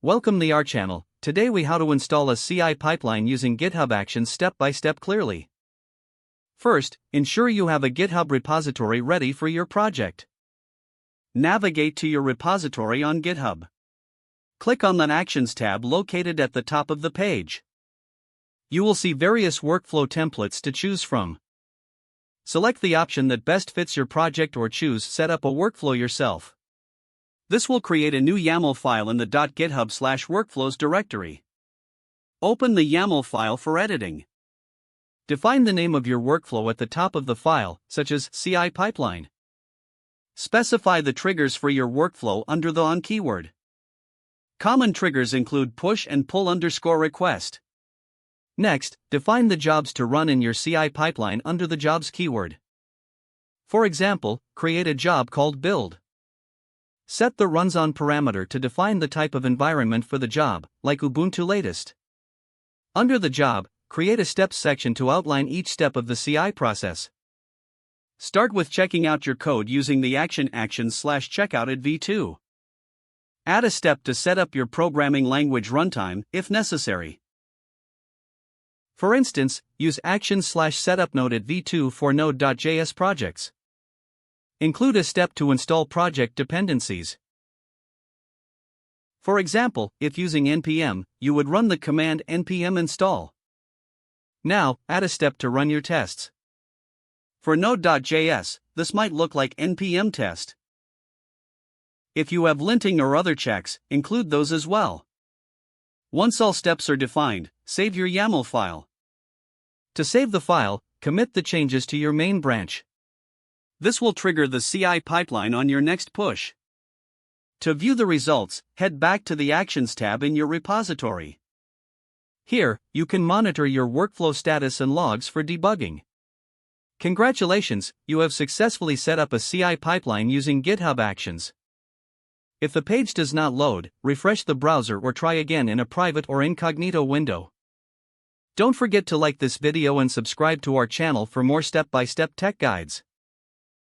Welcome to our channel. Today we how to install a CI pipeline using GitHub Actions step by step clearly. First, ensure you have a GitHub repository ready for your project. Navigate to your repository on GitHub. Click on the Actions tab located at the top of the page. You will see various workflow templates to choose from. Select the option that best fits your project or choose Set up a workflow yourself. This will create a new YAML file in the .github/workflows directory. Open the YAML file for editing. Define the name of your workflow at the top of the file, such as CI pipeline. Specify the triggers for your workflow under the on keyword. Common triggers include push and pull _request. Next, define the jobs to run in your CI pipeline under the jobs keyword. For example, create a job called build. Set the runs on parameter to define the type of environment for the job, like Ubuntu latest. Under the job, create a steps section to outline each step of the CI process. Start with checking out your code using the actions/checkout at v2. Add a step to set up your programming language runtime, if necessary. For instance, use actions/setupnode at v2 for Node.js projects. Include a step to install project dependencies. For example, if using npm, you would run the command npm install. Now, add a step to run your tests. For Node.js, this might look like npm test. If you have linting or other checks, include those as well. Once all steps are defined, save your YAML file. To save the file, commit the changes to your main branch. This will trigger the CI pipeline on your next push. To view the results, head back to the Actions tab in your repository. Here, you can monitor your workflow status and logs for debugging. Congratulations, you have successfully set up a CI pipeline using GitHub Actions. If the page does not load, refresh the browser or try again in a private or incognito window. Don't forget to like this video and subscribe to our channel for more step-by-step tech guides.